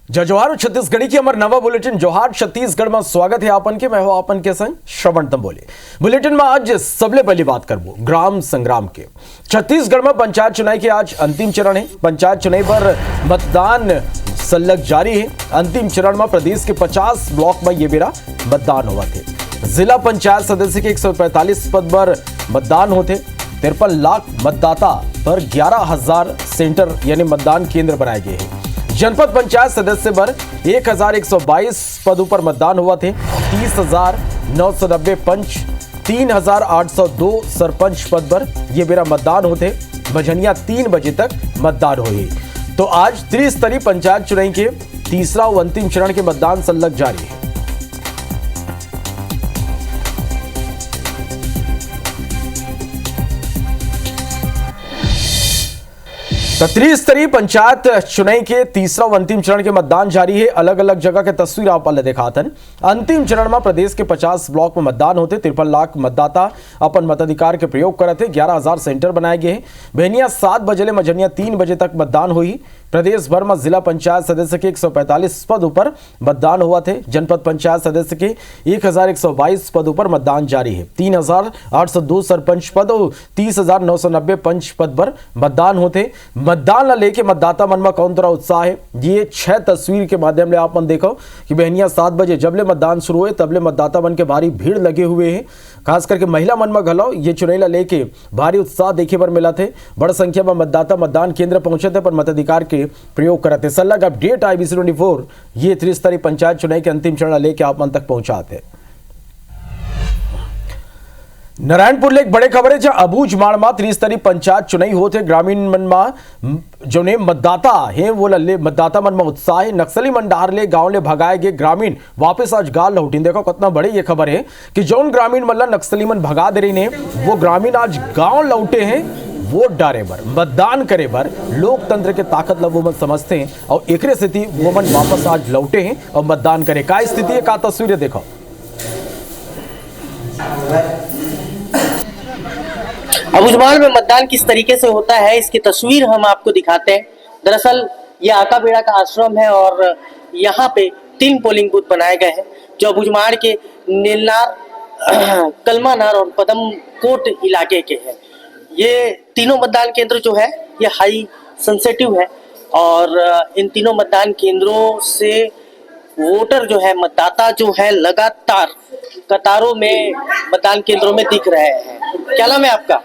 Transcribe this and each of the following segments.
जवाहर छत्तीसगढ़ी की हमारे नवा बुलेटिन जोहार छत्तीसगढ़ में स्वागत है आपन के। मैं हूं आपन के संग श्रवण तंबोली। बुलेटिन में आज सबले पहली बात करबो ग्राम संग्राम के। छत्तीसगढ़ में पंचायत चुनाव के आज अंतिम चरण है। पंचायत चुनाव पर मतदान सलग जारी है। अंतिम चरण में प्रदेश के 50 ब्लॉक में ये बेरा मतदान हुआ थे। जिला पंचायत सदस्य के 145 पद पर मतदान होते। 53 लाख मतदाता पर 11,000 सेंटर यानी मतदान केंद्र बनाए गए हैं। जनपद पंचायत सदस्य पर 1122 पदों पर मतदान हुआ थे। 30,990 पंच, 3,802 सरपंच पद पर यह मेरा मतदान होते। बजनिया 3 बजे तक मतदान हुई। तो आज त्रिस्तरीय पंचायत चुनाव के तीसरा व अंतिम चरण के मतदान सलग जारी है। त्रिस्तरीय पंचायत चुनाव के तीसरा व अंतिम चरण के मतदान जारी है। अलग अलग जगह के तस्वीर आप दिखातन। अंतिम चरण में प्रदेश के 50 ब्लॉक में मतदान होते। 53 लाख मतदाता अपन मताधिकार के प्रयोग करते। 11,000 सेंटर बनाए गए हैं। बहनिया 7 बजे ले मझनिया 3 बजे तक मतदान हुई। प्रदेश भर में जिला पंचायत सदस्य के 145 पदों पर मतदान हुआ थे। जनपद पंचायत सदस्य के 1122 पदों पर मतदान जारी है। 3,802 सरपंच पद और 30,990 पंच पद पर मतदान होते। मतदान ला लेके मतदाता मन में कौन तरह उत्साह है, ये 6 तस्वीर के माध्यम से आप मन देखो कि बहनिया 7 बजे जबले मतदान शुरू हुए तबले मतदाता मन के भारी भीड़ लगे हुए हैं। खास करके महिला मन में घलो ये चुनाव ला लेके भारी उत्साह देखे पर मिला थे। बड़ संख्या में मतदाता मतदान केंद्र पहुंचे थे पर मताधिकार के प्रयोग करते। सलग अपडेट IBC 24 ये त्रिस्तरीय पंचायत चुनाव के अंतिम चरण लेके आप मन तक पहुंचाते। नारायणपुर ले एक बड़े खबर है जहां अबूझमाड़ में त्रिस्तरीय पंचायत चुनाव होते। ग्रामीण मन में जो ने मतदाता है वो ले मतदाता मन में उत्साह है। नक्सली मंडार ले गांव ले भगाए गए ग्रामीण वापस आज गांव लौटिन। देखो कितना बड़ी ये खबर है कि जौन ग्रामीण मन नक्सली मन भगा दे रही ने वो ग्रामीण आज गांव लौटे हैं वोट डारे बर, मतदान करे बर। लोकतंत्र के ताकत ला वो मन समझते हैं और एक स्थिति वो मन वापस आज लौटे हैं और मतदान करे। का स्थिति है, का तस्वीरें देखो। अबूझमाड़ में मतदान किस तरीके से होता है इसकी तस्वीर हम आपको दिखाते हैं। दरअसल ये आकाबेड़ा का आश्रम है और यहाँ पे 3 पोलिंग बूथ बनाए गए हैं जो अबूझमाड़ के नीलनार, कलमानार और पदमकोट इलाके के हैं। ये तीनों मतदान केंद्र जो है ये हाई सेंसिटिव है और इन तीनों मतदान केंद्रों से वोटर जो है, मतदाता जो है लगातार कतारों में मतदान केंद्रों में दिख रहे हैं। क्या नाम है आपका?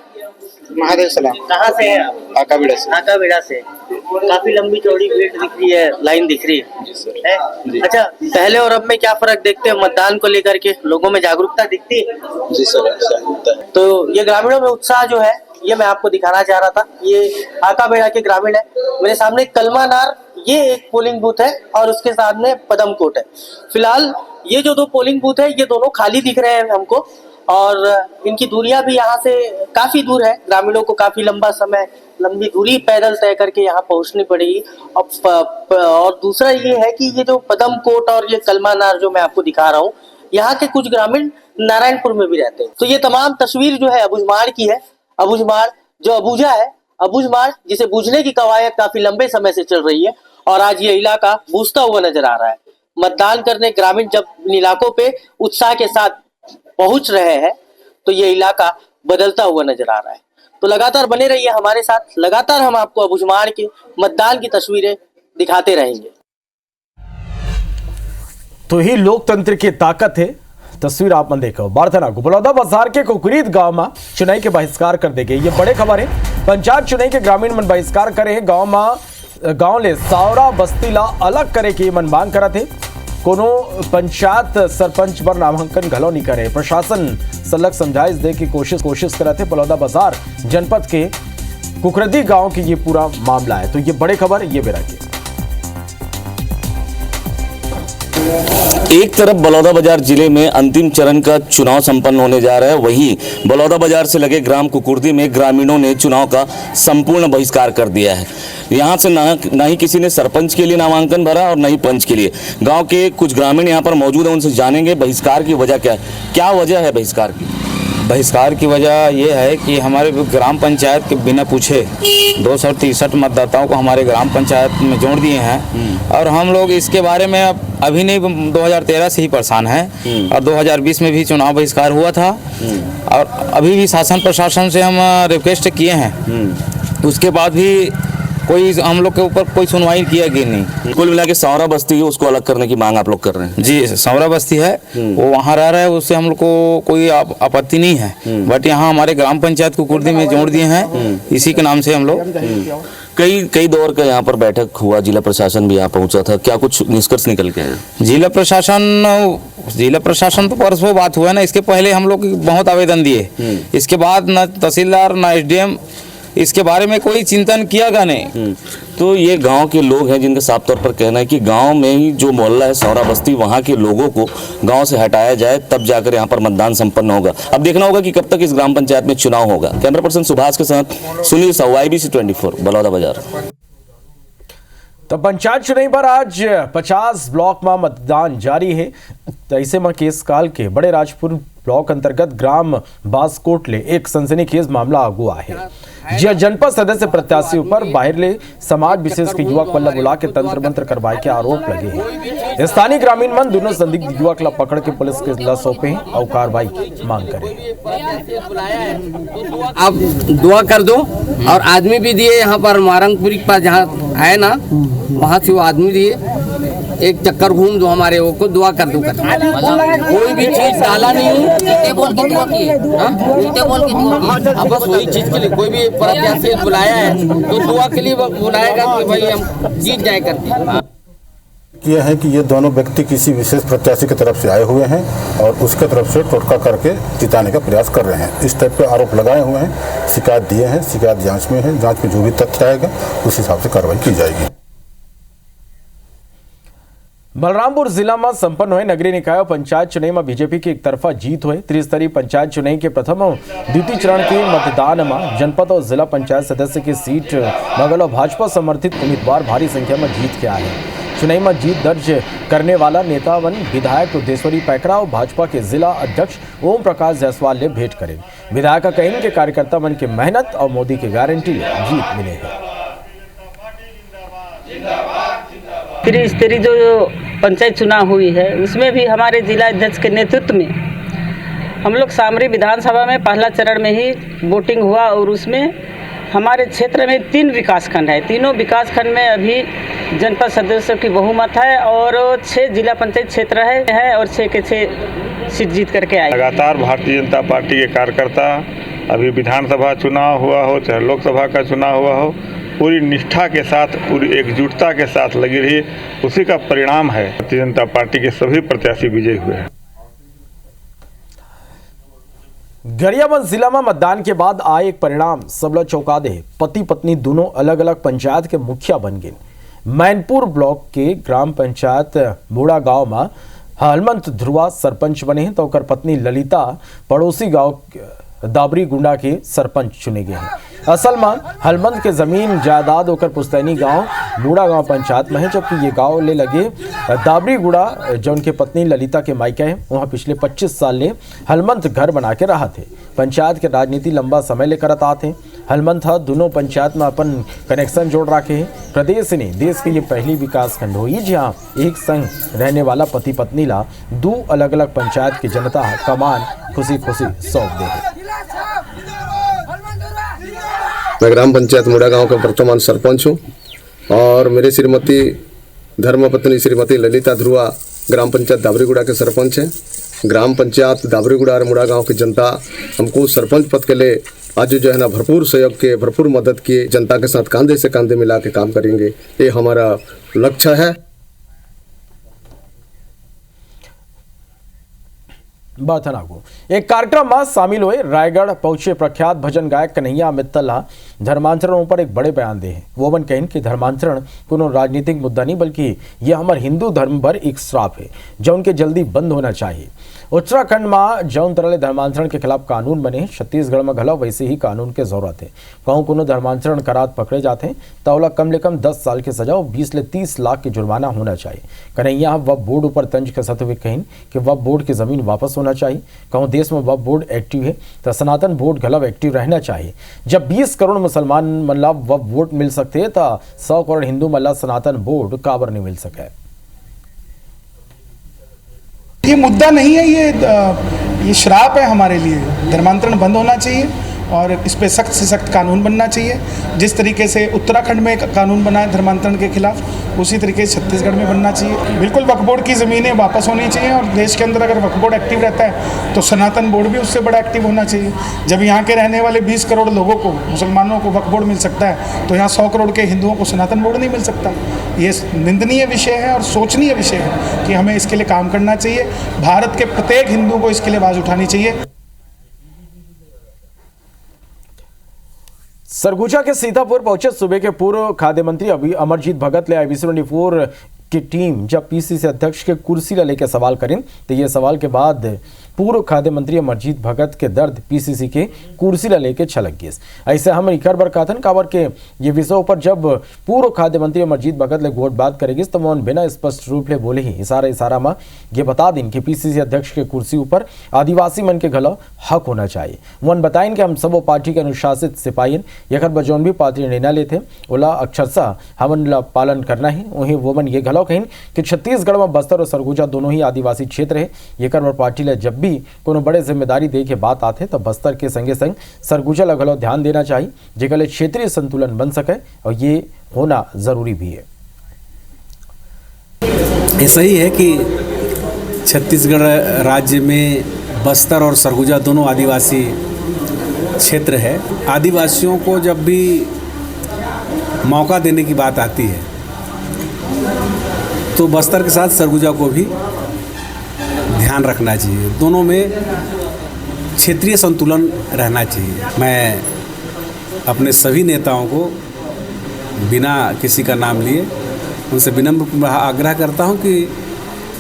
महादेव सलाम। कहाँ से हैं आप? आकाबेड़ा से। आकाबेड़ा से। काफी लंबी चौड़ी भीड़ दिख रही है, लाइन दिख रही है। जी सर। है? जी। अच्छा, पहले और अब में क्या फर्क देखते हैं मतदान को लेकर के? लोगों में जागरूकता दिखती है? जी सर, जागरूकता है। तो ये ग्रामीणों में उत्साह जो है ये मैं आपको दिखाना चाह रहा था। ये आकाबेड़ा के ग्रामीण है। मेरे सामने कलमानार ये एक पोलिंग बूथ है और उसके सामने पदमकोट है। फिलहाल ये जो 2 पोलिंग बूथ है ये दोनों खाली दिख रहे हैं हमको और इनकी दूरियां भी यहाँ से काफी दूर है। ग्रामीणों को काफी लंबी दूरी पैदल तय करके यहाँ पहुंचनी पड़ेगी। और दूसरा ये है कि ये जो पदमकोट और ये कलमानार जो मैं आपको दिखा रहा हूँ यहाँ के कुछ ग्रामीण नारायणपुर में भी रहते हैं। तो ये तमाम तस्वीर जो है अबूझमाड़ की है। अबूझमाड़ जो अबूझा है, अबूझमाड़ जिसे बूझने की कवायद काफी लंबे समय से चल रही है और आज ये इलाका बूझता हुआ नजर आ रहा है। मतदान करने ग्रामीण जब इन इलाकों पे उत्साह के साथ पहुंच रहे हैं तो ये इलाका बदलता हुआ नजर आ रहा है। तो लगातार बने रहिए हमारे साथ। लगातार हम आपको अबूझमाड़ के मतदान की तस्वीरें दिखाते रहेंगे। तो ही लोकतंत्र की ताकत है। तस्वीर आप मन देखो। बारथना बलौदा बाजार के कुकरीत गांव में चुनाव के बहिष्कार कर दे गए। ये बड़े खबर है। पंचायत चुनाव के ग्रामीण मन बहिष्कार करे हैं। गांव ले सावरा बस्ती ला अलग करे की मन मांग करा थे। कोनो पंचायत सरपंच पर नामांकन घलो नहीं करे। प्रशासन सलग समझाइश दे की कोशिश करा थे। बलौदा बाजार जनपद के कुकरदी गांव की ये पूरा मामला है। तो ये बड़े खबर ये बेरा की। एक तरफ बलौदाबाजार जिले में अंतिम चरण का चुनाव संपन्न होने जा रहा है, वहीं बलौदाबाजार से लगे ग्राम कुकुर्दी में ग्रामीणों ने चुनाव का संपूर्ण बहिष्कार कर दिया है। यहां से ना ही किसी ने सरपंच के लिए नामांकन भरा और न ही पंच के लिए। गांव के कुछ ग्रामीण यहां पर मौजूद हैं, उनसे जानेंगे बहिष्कार की वजह क्या है। क्या वजह है बहिष्कार की? बहिष्कार की वजह ये है कि हमारे ग्राम पंचायत के बिना पूछे 263 मतदाताओं को हमारे ग्राम पंचायत में जोड़ दिए हैं और हम लोग इसके बारे में अभी नहीं 2013 से ही परेशान हैं और 2020 में भी चुनाव बहिष्कार हुआ था और अभी भी शासन प्रशासन से हम रिक्वेस्ट किए हैं उसके बाद भी कोई हम लोग के ऊपर कोई सुनवाई किया गई नहीं। कुल मिला के सौरा बस्ती है उसको अलग करने की मांग आप लोग कर रहे हैं। जी सौरा बस्ती है वो वहाँ रह रहा है उससे हम लोग को कोई आपत्ति नहीं है बट यहाँ हमारे ग्राम पंचायत को कुर्दी में जोड़ दिए हैं इसी के नाम से हम लोग कई दौर का यहाँ पर बैठक हुआ, जिला प्रशासन भी यहाँ पहुँचा था, क्या कुछ निष्कर्ष निकल के आया? जिला प्रशासन तो परसों बात हुआ ना, इसके पहले हम लोग बहुत आवेदन दिए, इसके बाद न तहसीलदार न एसडीएम इसके बारे में कोई चिंतन किया नहीं। तो ये गांव के लोग हैं जिनका साफ तौर पर कहना है कि गांव में ही जो मोहल्ला है सौरा बस्ती वहां के लोगों को गांव से हटाया जाए तब जाकर यहां पर मतदान संपन्न होगा। अब देखना होगा कि कब तक इस ग्राम पंचायत में चुनाव होगा। कैमरा पर्सन सुभाष के साथ सुनील साहू, IBC 24 बलौदा बाजार। तो पंचायत चुनाव पर आज 50 ब्लॉक में मतदान जारी है। ऐसे में केस काल के बड़े राजपुर ब्लॉक अंतर्गत ग्राम बासकोटले एक सनसनीखेज मामला अगुआ है जिया जनपद सदस्य प्रत्याशी ऊपर बाहरले समाज विशेष के युवक पल्ला बुला के तंत्र मंत्र करवाए के आरोप लगे हैं। स्थानीय ग्रामीण मन दोनों संदिग्ध युवक ला पकड़ के पुलिस के ला सौंपे हैं और कार्रवाई की मांग करें। आप दुआ कर दो और आदमी भी दिए यहाँ पर मारंगपुरी के पास जहाँ आए ना वहाँ से वो आदमी दिए एक चक्कर घूम दो हमारे वो को दुआ कर दो कोई भी चीज डाला नहीं बस वही चीज के लिए कोई भी प्रत्याशी बुलाया है तो दुआ के लिए बुलाएगा कि भाई हम जीत जाए करके। यह है कि ये दोनों व्यक्ति किसी विशेष प्रत्याशी की तरफ से आए हुए हैं और उसके तरफ से टोटका करके जिताने का प्रयास कर रहे हैं। इस टाइप के आरोप लगाए हुए हैं, शिकायत दिए हैं, शिकायत जांच में है, जांच में जो भी तथ्य आएगा उस हिसाब से कार्रवाई की जाएगी। बलरामपुर जिला में संपन्न हुए नगरीय निकाय पंचायत चुनाव में बीजेपी की एक तरफा जीत हुई। त्रिस्तरीय पंचायत चुनाव के प्रथम और द्वितीय चरण के मतदान में जनपद और जिला पंचायत सदस्य की सीट बगल और भाजपा समर्थित उम्मीदवार भारी संख्या में जीत के आए हैं। चुनाव में जीत दर्ज करने वाला नेता वन विधायक उद्देश्वरी पैकरा और भाजपा के जिला अध्यक्ष ओम प्रकाश जायसवाल ने भेंट करे। विधायक का कहने के कार्यकर्ता मन की मेहनत और मोदी की गारंटी जीत मिले है। त्रिस्तरीय जो पंचायत चुनाव हुई है उसमें भी हमारे जिला अध्यक्ष के नेतृत्व में हम लोग सामरी विधानसभा में पहला चरण में ही वोटिंग हुआ और उसमें हमारे क्षेत्र में 3 विकासखंड है। तीनों विकासखंड में अभी जनपद सदस्यों की बहुमत है और 6 जिला पंचायत क्षेत्र है और 6 के 6 सीट जीत करके आए। लगातार भारतीय जनता पार्टी के कार्यकर्ता अभी विधानसभा चुनाव हुआ हो चाहे लोकसभा का चुनाव हुआ हो पूरी निष्ठा के साथ पूरी एकजुटता के साथ लगी रही, उसी का परिणाम है भारतीय जनता पार्टी के सभी प्रत्याशी विजयी हुए हैं। गरियाबंद जिला में मतदान के बाद आए एक परिणाम सबला चौंका दे। पति पत्नी दोनों अलग अलग पंचायत के मुखिया बन गए। मैनपुर ब्लॉक के ग्राम पंचायत बूढ़ा गांव में हलमंत ध्रुवा सरपंच बने हैं तो उनकर पत्नी ललिता पड़ोसी गांव दाबरी गुंडा के सरपंच चुने गए हैं। असल में हलमंद के जमीन जायदाद होकर पुस्तैनी गांव बूढ़ा गांव पंचायत में है, जबकि ये गांव ले लगे दाबरी गुड़ा जो उनके पत्नी ललिता के मायके हैं। वहां पिछले 25 साल ले हलमंद घर बना के रहा थे। पंचायत के राजनीति लंबा समय लेकर आते हलमंद था दोनों पंचायत में अपन कनेक्शन जोड़ रखे हैं। प्रदेश ने देश के ये पहली विकास खंड हुई जहाँ एक संग रहने वाला पति पत्नी ला 2 अलग अलग पंचायत की जनता कमान खुशी खुशी सौंप दे। मैं ग्राम पंचायत मुड़ा गांव का वर्तमान सरपंच हूं और मेरी श्रीमती धर्मपत्नी श्रीमती ललिता ध्रुवा ग्राम पंचायत दाबरीगुड़ा के सरपंच हैं। ग्राम पंचायत दाबरीगुड़ा और मुड़ा गांव की जनता हमको सरपंच पद के लिए आज जो है ना भरपूर सहयोग के भरपूर मदद किए, जनता के साथ कंधे से कंधे मिला के काम करेंगे, ये हमारा लक्ष्य है। एक कार्यक्रम में शामिल हुए रायगढ़ पहुंचे प्रख्यात भजन गायक कन्हैया मित्तल धर्मांतरणों पर एक बड़े बयान दे। वो बन कहन कि धर्मांतरण कोनो राजनीतिक मुद्दा नहीं बल्कि यह हमारे हिंदू धर्म पर एक श्राप है जो उनके जल्दी बंद होना चाहिए। उत्तराखंड में जौन तरह धर्मांतरण के खिलाफ कानून बने, छत्तीसगढ़ में घलो वैसे ही कानून की जरूरत है। कहूँ कोनो धर्मांतरण करात पकड़े जाते हैं तो कम से कम 10 साल की सजा और 20 से 30 लाख की जुर्माना होना चाहिए। कन्हैया वह बोर्ड ऊपर तंज कसते हुए कहें कि वह बोर्ड की जमीन वापस होना होना चाहिए। कहूँ देश में वक्फ बोर्ड एक्टिव है तो सनातन बोर्ड गलव एक्टिव रहना चाहिए। जब 20 करोड़ मुसलमान मल्ला वक्फ बोर्ड मिल सकते हैं तो 100 करोड़ हिंदू मल्ला सनातन बोर्ड काबर नहीं मिल सके। ये मुद्दा नहीं है, ये श्राप है हमारे लिए। धर्मांतरण बंद होना चाहिए और इस पे सख्त से सख्त कानून बनना चाहिए। जिस तरीके से उत्तराखंड में कानून बना है धर्मांतरण के खिलाफ, उसी तरीके से छत्तीसगढ़ में बनना चाहिए। बिल्कुल वक्फ बोर्ड की ज़मीनें वापस होनी चाहिए और देश के अंदर अगर वक्फ बोर्ड एक्टिव रहता है तो सनातन बोर्ड भी उससे बड़ा एक्टिव होना चाहिए। जब यहाँ के रहने वाले 20 करोड़ लोगों को, मुसलमानों को वक्फ बोर्ड मिल सकता है तो यहाँ 100 करोड़ के हिंदुओं को सनातन बोर्ड नहीं मिल सकता। ये निंदनीय विषय है और सोचनीय विषय है कि हमें इसके लिए काम करना चाहिए। भारत के प्रत्येक हिंदू को इसके लिए आवाज़ उठानी चाहिए। सरगुजा के सीतापुर पहुंचे सूबे के पूर्व खाद्य मंत्री अमरजीत भगत ले IBC 24 की टीम जब PCC अध्यक्ष के कुर्सी ला लेकर सवाल करें तो ये सवाल के बाद पूर्व खाद्य मंत्री अमरजीत भगत के दर्द PCC के कुर्सी ला लेकर छलक गए। ऐसे हम इकर बर काथन काबर के ये विषय पर जब पूर्व खाद्य मंत्री अमरजीत भगत ले गोट बात करेगी तो मोहन बिना स्पष्ट रूप ले बोले ही इशारा में ये बता दिन कि PCC अध्यक्ष के कुर्सी ऊपर आदिवासी मन के घलो हक होना चाहिए। मोहन बताइन कि हम सब पार्टी के अनुशासित सिपाही यकर बजौन भी पार्टी निर्णय लेते ओला अक्षरशः हमन ला पालन करना है। वहीं वो मन ये घलो कहिन कि छत्तीसगढ़ में बस्तर और सरगुजा दोनों ही आदिवासी क्षेत्र है। येकर बर पार्टी ला जब भी कोनो बड़े जिम्मेदारी दे के बात आते तो बस्तर के संगे संग सरगुजा ला घलो ध्यान देना चाहिए जेकर ले क्षेत्रीय संतुलन बन सके और ये होना जरूरी भी है। ऐसा ही है कि छत्तीसगढ़ राज्य में बस्तर और सरगुजा दोनों आदिवासी क्षेत्र है। आदिवासियों को जब भी मौका देने की बात आती है तो बस्तर के साथ सरगुजा को भी ध्यान रखना चाहिए। दोनों में क्षेत्रीय संतुलन रहना चाहिए। मैं अपने सभी नेताओं को बिना किसी का नाम लिए उनसे विनम्र आग्रह करता हूं कि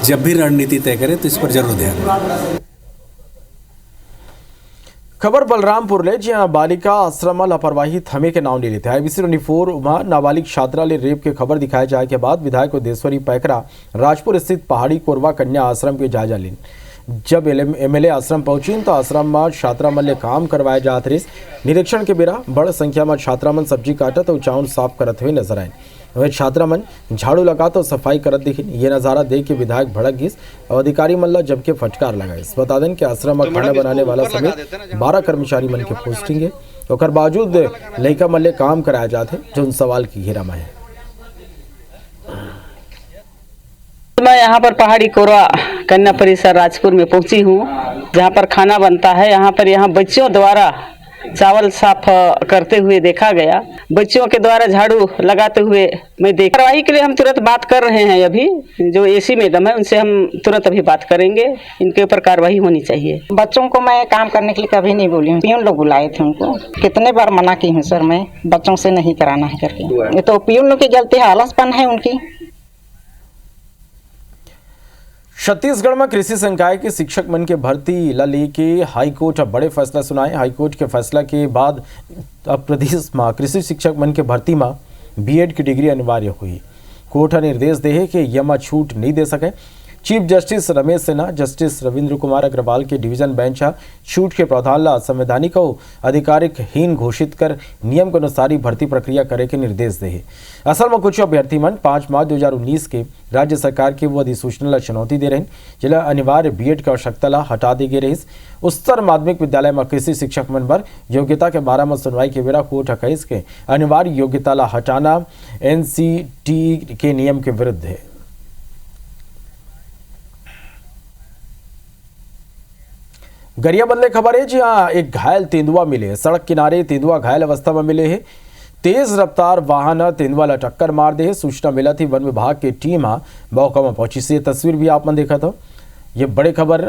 जब भी रणनीति तय करें तो इस पर जरूर ध्यान दें। खबर बलरामपुर ले जहां बालिका आश्रम लापरवाही थमे के नाम ले लेते IBC 24 में नाबालिग छात्रा ले रेप के खबर दिखाए जाए के बाद विधायक देश्वरी पैकरा राजपुर स्थित पहाड़ी कोरवा कन्या आश्रम के जायजा लेन। जब MLA आश्रम पहुंची तो आश्रम में छात्रा मन ले काम करवाए जात रही। निरीक्षण के बेरा बड़ संख्या में छात्रा मन सब्जी काटत और चाउन साफ करत हुए नजर आए। वह छात्रा मन झाड़ू लगा तो सफाई करत दिखी। ये नज़ारा देख के विधायक भड़क गई और अधिकारी मन ला जम के फटकार लगाए। बता दें कि आश्रम में खाना बनाने वाला समेत 12 कर्मचारी मन के पोस्टिंग है। और बावजूद लड़का मन ले काम कराया जाते जो उन सवाल की घेरा में है। मैं यहाँ पर पहाड़ी कोरवा कन्या परिसर राजपुर में पहुँची हूँ जहाँ पर खाना बनता है। यहाँ बच्चों द्वारा चावल साफ करते हुए देखा गया। बच्चों के द्वारा झाड़ू लगाते हुए मैं देख। कार्रवाई के लिए हम तुरंत बात कर रहे हैं। अभी जो AC मैडम है उनसे हम तुरंत अभी बात करेंगे। इनके ऊपर कार्रवाई होनी चाहिए। बच्चों को मैं काम करने के लिए कभी नहीं बोली हूँ। पियून लोग बुलाए थे उनको, कितने बार मना की हूँ सर मैं बच्चों से नहीं कराना है करके। ये तो पियून लोग की गलती है, आलसपन है उनकी। छत्तीसगढ़ में कृषि संकाय के शिक्षक मन के भर्ती ला लेके हाईकोर्ट अब बड़े फैसला सुनाए। हाईकोर्ट के फैसला के बाद अब प्रदेश में कृषि शिक्षक मन के भर्ती में B.Ed की डिग्री अनिवार्य हुई। कोर्ट निर्देश दे है कि यमा छूट नहीं दे सके। Chief justice Ramesh Sinha justice Ravindra Kumar Agrawal के डिवीजन बेंच छूट के प्रावधान ला संवैधानिक और आधिकारिक हीन घोषित कर नियम के अनुसार ही भर्ती प्रक्रिया करे के निर्देश दे है। असल में कुछ अभ्यर्थी मन 5 मार्च 2019 के राज्य सरकार की वो अधिसूचना ला चुनौती दे रहे जिला अनिवार्य B.Ed की आवश्यकता ला हटा दी गई रही। उच्चतर माध्यमिक विद्यालय में कृषि शिक्षक मन पर योग्यता के बारे में सुनवाई के बेरा कोर्ट कहिस के अनिवार्य योग्यता ला हटाना NCT के नियम के विरुद्ध है। गरियाबंद खबर है जहां एक घायल तेंदुआ मिले। सड़क किनारे तेंदुआ घायल अवस्था में मिले है। तेज रफ्तार वाहन तेंदुआ ला टक्कर मार दे। सूचना मिला थी, वन विभाग की टीम मौका में पहुंची। से तस्वीर भी आपने देखा था। ये बड़े खबर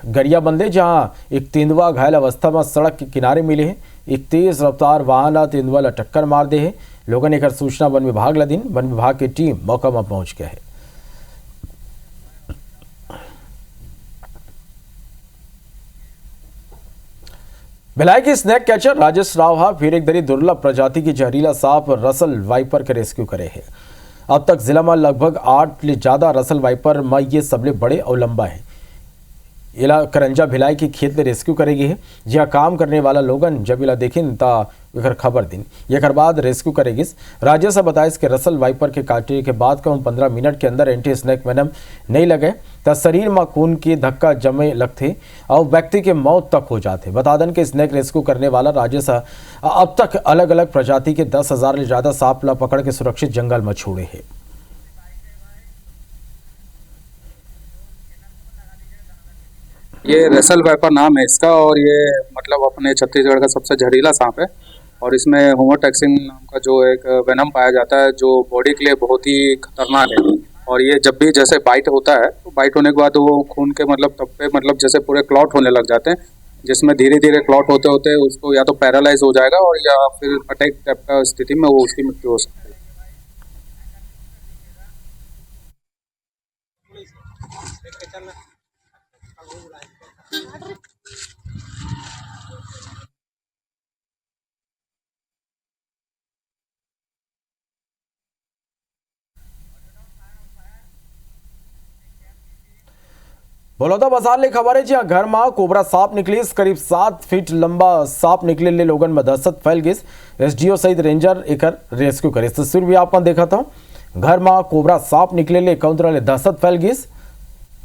गरियाबंद है जहां एक तेंदुआ घायल अवस्था में सड़क के किनारे मिले है। एक तेज रफ्तार वाहन तेंदुआ ला टक्कर मार दे है। लोगों ने सूचना वन विभाग ला दिन। वन विभाग की टीम मौका में पहुंच गया है। भिलाई के स्नैक कैचर राजेश राव फिर एक दरी दुर्लभ प्रजाति की जहरीला सांप रसल वाइपर के रेस्क्यू करे है। अब तक जिला में लगभग 8 ले ज्यादा रसल वाइपर में ये सबले बड़े और लंबा है। इला करंजा भिलाई की खेत में रेस्क्यू करेगी है जहाँ काम करने वाला लोगन जब इला देखिन ता एकर खबर दिन एकर बाद रेस्क्यू करेगी। राज्य से बताइस कि रसल वाइपर के काटे के बाद कहूँ 15 मिनट के अंदर एंटी स्नेक वेनम नहीं लगे तो शरीर में खून के धक्का जमे लगते और व्यक्ति के मौत तक हो जाते। बता दें कि स्नेक रेस्क्यू करने वाला राज्य से अब तक अलग अलग प्रजाति के 10,000 से ज़्यादा सांप ला पकड़ के सुरक्षित जंगल में छोड़े है। ये रेसल वाइपर नाम है इसका और ये मतलब अपने छत्तीसगढ़ का सबसे जहरीला सांप है और इसमें होमोटैक्सिन नाम का जो एक वेनम पाया जाता है जो बॉडी के लिए बहुत ही खतरनाक है। और ये जब भी जैसे बाइट होता है तो बाइट होने के बाद वो खून के मतलब तप्पे मतलब जैसे पूरे क्लॉट होने लग जाते हैं, जिसमें धीरे धीरे क्लॉट होते होते उसको या तो पैरालाइज हो जाएगा और या फिर अटैक टाइप का स्थिति में वो उसकी मृत्यु हो सकती है। बलौदा बाजार ले खबर है जहाँ घर में कोबरा सांप निकली। करीब 7 फीट लंबा सांप निकले ले लोगन में दहशत फैल गई। एसडीओ सहित रेंजर एकर रेस्क्यू करे। तस्वीर भी आपने देखा था। घर में कोबरा सांप निकले ले काउंटर ले दहशत फैल गई।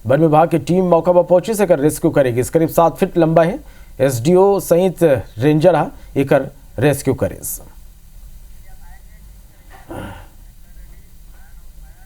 वन विभाग की टीम मौका पर पहुंची से रेस्क्यू करेगी। करीब 7 फीट लंबा है। एसडीओ सहित रेंजर एकर रेस्क्यू करे।